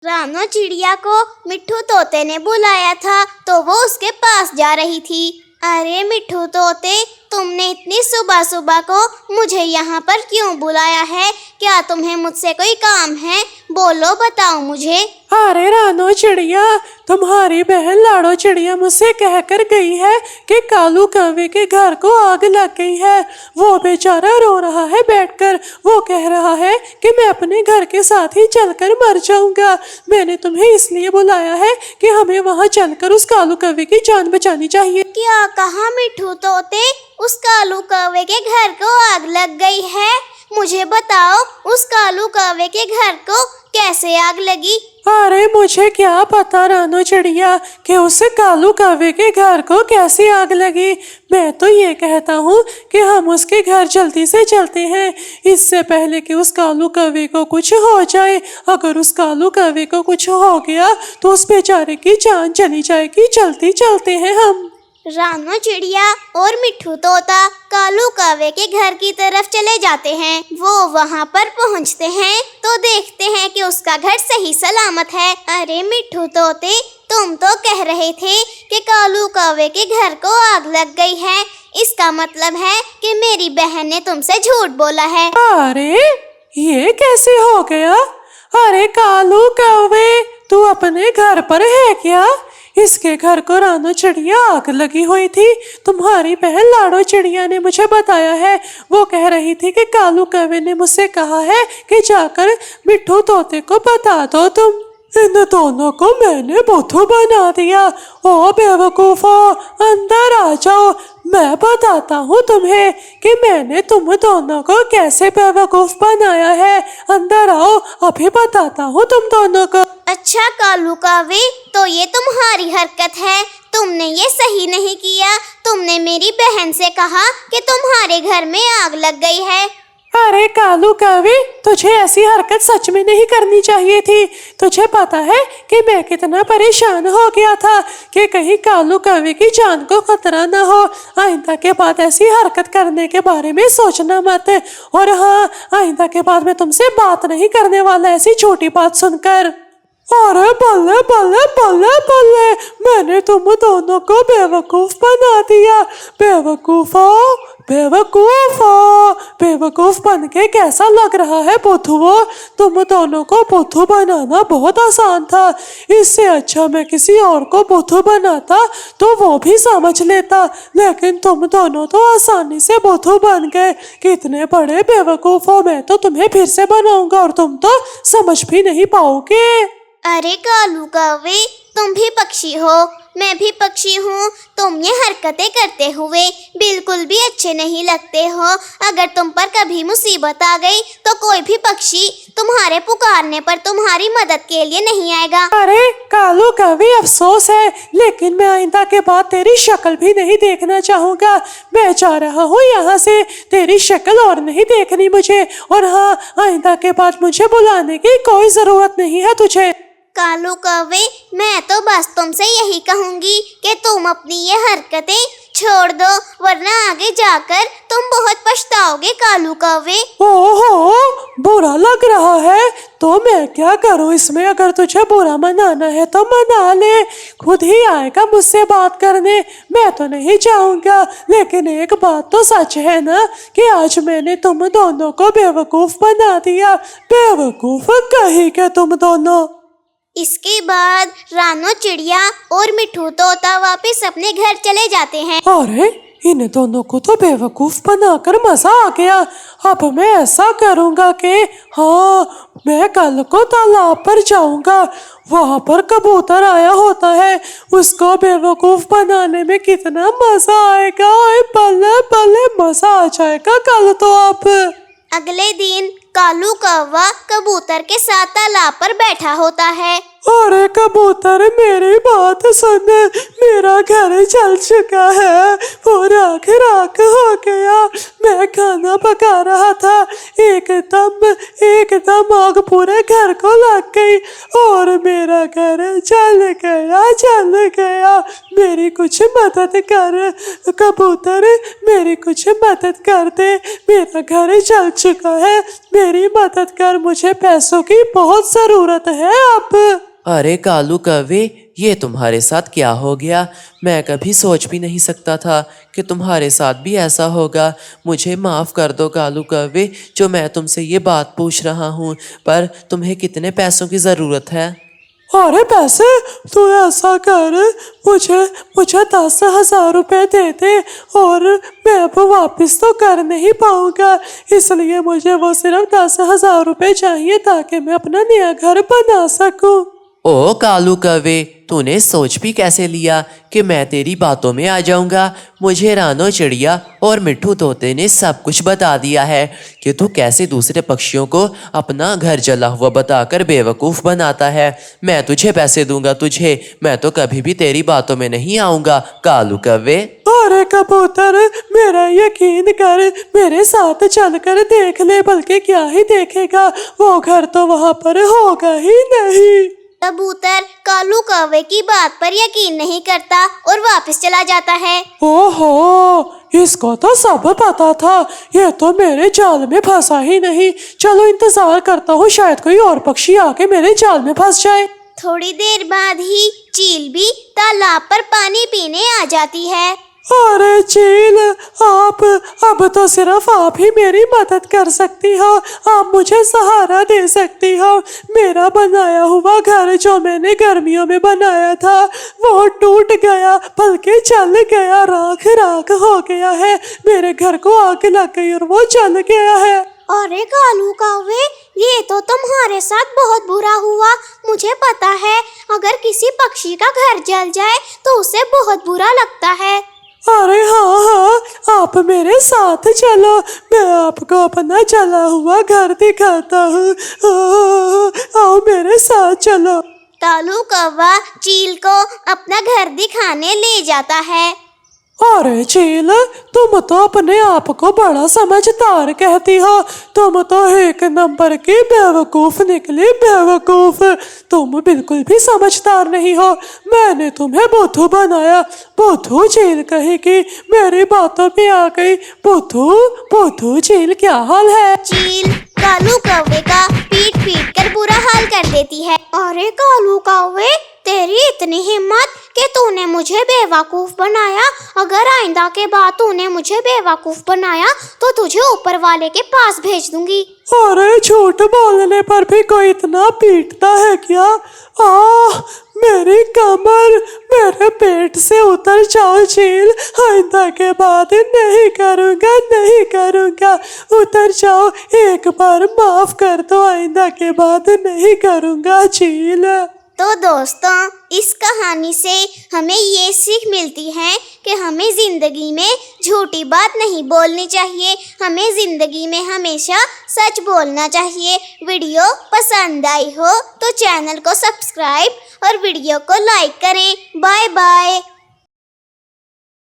रानो चिड़िया को मिट्ठू तोते ने बुलाया था तो वो उसके पास जा रही थी। अरे मिट्ठू तोते, तुमने इतनी सुबह सुबह को मुझे यहाँ पर क्यों बुलाया है? क्या तुम्हें मुझसे कोई काम है? बोलो, बताओ मुझे। अरे रानो चिड़िया, तुम्हारी बहन लाडो चिड़िया मुझसे कह कर गई है कि कालू कौवे के घर को आग लग गई है। वो बेचारा रो रहा है बैठकर। वो कह रहा है कि मैं अपने घर के साथ ही चलकर मर जाऊंगा। मैंने तुम्हें इसलिए बुलाया है कि हमें वहां चलकर उस कालू कौवे की जान बचानी चाहिए। क्या कहा मिट्ठू तोते? उस कालू कौवे के घर को आग लग गई है? मुझे बताओ, उस कालू कौवे के घर को कैसे आग लगी? अरे मुझे क्या पता रानो चिड़िया कि उस कालू कौवे के घर को कैसे आग लगी। मैं तो ये कहता हूँ कि हम उसके घर जल्दी से चलते हैं, इससे पहले कि उस कालू कौवे को कुछ हो जाए। अगर उस कालू कौवे को कुछ हो गया तो उस बेचारे की जान चली जाएगी। जल्दी चलते हैं हम। रानो चिड़िया और मिट्ठू तोता कालू कौवे के घर की तरफ चले जाते हैं। वो वहाँ पर पहुँचते हैं तो देखते हैं कि उसका घर सही सलामत है। अरे मिट्ठू तोते, तुम तो कह रहे थे कि कालू कौवे के घर को आग लग गई है। इसका मतलब है कि मेरी बहन ने तुमसे झूठ बोला है। अरे ये कैसे हो गया? अरे कालू कौवे, तू अपने घर पर है क्या? इसके घर को रानो चिड़िया आग लगी हुई थी। तुम्हारी बहन लाडो चिड़िया ने मुझे बताया है। वो कह रही थी कि कालू कौवे ने मुझसे कहा है कि जाकर मिट्ठू तोते को बता दो तुम। इन दोनों को मैंने बुद्धू बना दिया। ओ बेवकूफो, अंदर आ जाओ। मैं बताता हूँ तुम्हें कि मैंने तुम दोनों को कैसे बेवकूफ बनाया है। अंदर आओ, अभी बताता हूँ तुम दोनों को। अच्छा कालू कौवे, तो ये तुम्हारी हरकत है। तुमने ये सही नहीं किया। तुमने मेरी बहन से कहा कि तुम्हारे घर में आग लग गई है। अरे कालू कौवे, तुझे ऐसी हरकत सच में नहीं करनी चाहिए थी। तुझे पता है कि मैं कितना परेशान हो गया था कि कहीं कालू कौवे की जान को खतरा न हो। आइंदा के बाद ऐसी हरकत करने के बारे में सोचना मत। और हाँ, आइंदा के बाद मैं तुमसे बात नहीं करने वाला ऐसी छोटी बात सुनकर। अरे बल्ले बल्ले बल्ले बल्ले, मैंने तुम दोनों को बेवकूफ बना दिया। बेवकूफो बेवकूफो, बेवकूफ बन के कैसा लग रहा है बुद्धुओ? तुम दोनों को बुद्धू बनाना बहुत आसान था। इससे अच्छा मैं किसी और को बुद्धू बनाता तो वो भी समझ लेता, लेकिन तुम दोनों तो आसानी से बुद्धू बन गए। कितने बड़े बेवकूफ हो। मैं तो तुम्हें फिर से बनाऊंगा और तुम तो समझ भी नहीं पाओगे। अरे कालू कौवे, तुम भी पक्षी हो, मैं भी पक्षी हूँ। तुम ये हरकतें करते हुए बिल्कुल भी अच्छे नहीं लगते हो। अगर तुम पर कभी मुसीबत आ गई तो कोई भी पक्षी तुम्हारे पुकारने पर तुम्हारी मदद के लिए नहीं आएगा। अरे कालू कौवे, अफसोस है, लेकिन मैं आइंदा के बाद तेरी शक्ल भी नहीं देखना चाहूँगा। मैं जा रहा हूँ यहाँ से, तेरी शक्ल और नहीं देखनी मुझे। और हाँ, आइंदा के बाद मुझे बुलाने की कोई ज़रूरत नहीं है तुझे। कालू कौवे, मैं तो बस तुमसे यही कहूँगी कि तुम अपनी ये हरकतें छोड़ दो, वरना आगे जाकर तुम बहुत पछताओगे कालू कौवे। ओहो, बुरा लग रहा है तो मैं क्या करूं इसमें? अगर तुझे बुरा मनाना है तो मना ले, खुद ही आएगा मुझसे बात करने। मैं तो नहीं चाहूँगा, लेकिन एक बात तो सच है ना कि आज मैंने तुम दोनों को बेवकूफ बना दिया। बेवकूफ कहीं के तुम दोनों। इसके बाद रानो चिड़िया और मिट्ठू तोता वापस अपने घर चले जाते हैं। अरे इन दोनों को तो बेवकूफ बनाकर मजा आ गया। अब मैं ऐसा करूँगा कि हाँ, मैं कल को तालाब पर जाऊँगा। वहाँ पर कबूतर आया होता है, उसको बेवकूफ बनाने में कितना मजा आएगा। बल्ले बल्ले, मजा आ जाएगा कल तो। अब अगले दिन कालू कौवा कबूतर के साथ तालाब पर बैठा होता है। अरे कबूतर मेरी बात सुन, मेरा घर जल चुका है, वो राख राख हो गया। मैं खाना पका रहा था, एकदम आग पूरे घर को लग गई और मेरा घर जल गया। मेरी कुछ मदद कर कबूतर, मेरी कुछ मदद कर दे, मेरा घर जल चुका है, मेरी मदद कर, मुझे पैसों की बहुत जरूरत है अब। अरे कालू कौवे, ये तुम्हारे साथ क्या हो गया? मैं कभी सोच भी नहीं सकता था कि तुम्हारे साथ भी ऐसा होगा। मुझे माफ़ कर दो कालू कौवे, जो मैं तुमसे ये बात पूछ रहा हूँ, पर तुम्हें कितने पैसों की ज़रूरत है? अरे पैसे, तू ऐसा कर, मुझे 10,000 रुपए दे दे और मैं अब वापस तो कर नहीं पाऊंगा, इसलिए मुझे वो सिर्फ 10,000 रुपए चाहिए ताकि मैं अपना नया घर बना सकूं। ओ कालू कौवे, तूने सोच भी कैसे लिया कि मैं तेरी बातों में आ जाऊंगा? मुझे रानो चिड़िया और मिट्ठू तोते ने सब कुछ बता दिया है कि तू कैसे दूसरे पक्षियों को अपना घर जला हुआ बताकर बेवकूफ़ बनाता है। मैं तुझे पैसे दूंगा तुझे, मैं तो कभी भी तेरी बातों में नहीं आऊंगा कालू कौवे। अरे कबूतर, मेरा यकीन कर, मेरे साथ चलकर देख ले, बल्कि क्या ही देखेगा, वो घर तो वहाँ पर होगा ही नहीं। कबूतर कालू कौवे की बात पर यकीन नहीं करता और वापस चला जाता है। ओहो, इसको तो सब पता था, ये तो मेरे जाल में फंसा ही नहीं। चलो इंतजार करता हूँ, शायद कोई और पक्षी आके मेरे जाल में फंस जाए। थोड़ी देर बाद ही चील भी तालाब पर पानी पीने आ जाती है। अरे चील, आप, अब तो सिर्फ आप ही मेरी मदद कर सकती हो, आप मुझे सहारा दे सकती हो। मेरा बनाया हुआ घर जो मैंने गर्मियों में बनाया था वो टूट गया, बल्कि जल गया, राख राख हो गया है। मेरे घर को आग लग गई और वो जल गया है। अरे कालू कौवे, ये तो तुम्हारे साथ बहुत बुरा हुआ। मुझे पता है, अगर किसी पक्षी का घर जल जाए तो उसे बहुत बुरा लगता है। अरे हाँ, आप मेरे साथ चलो, मैं आपको अपना जला हुआ घर दिखाता हूँ। आओ मेरे साथ चलो। कालू कौवा चील को अपना घर दिखाने ले जाता है। अरे चील, तुम तो अपने आप को बड़ा समझदार कहती हो, तुम तो एक नंबर की बेवकूफ निकली, बेवकूफ। तुम बिल्कुल भी समझदार नहीं हो, मैंने तुम्हें बुद्धू बनाया। बुद्धू चील कहेगी, मेरी बातों पे आ गई। बुद्धू चील, क्या हाल है? चील कालू कौवे का पीट पीट कर बुरा हाल कर देती है। अरे कालू कौवे, तेरी इतनी हिम्मत कि तूने मुझे बेवकूफ बनाया। अगर आइंदा के बाद तूने मुझे बेवकूफ बनाया तो तुझे ऊपर वाले के पास भेज दूंगी। अरे झूठ बोलने पर भी कोई इतना पीटता है क्या? मेरी कमर, मेरे पेट से उतर जाओ चील, आइंदा के बाद नहीं करूँगा। उतर जाओ, एक बार माफ कर दो, आइंदा के बाद नहीं करूँगा चील। तो दोस्तों, इस कहानी से हमें ये सीख मिलती है कि हमें ज़िंदगी में झूठी बात नहीं बोलनी चाहिए, हमें ज़िंदगी में हमेशा सच बोलना चाहिए। वीडियो पसंद आई हो तो चैनल को सब्सक्राइब और वीडियो को लाइक करें। Bye bye.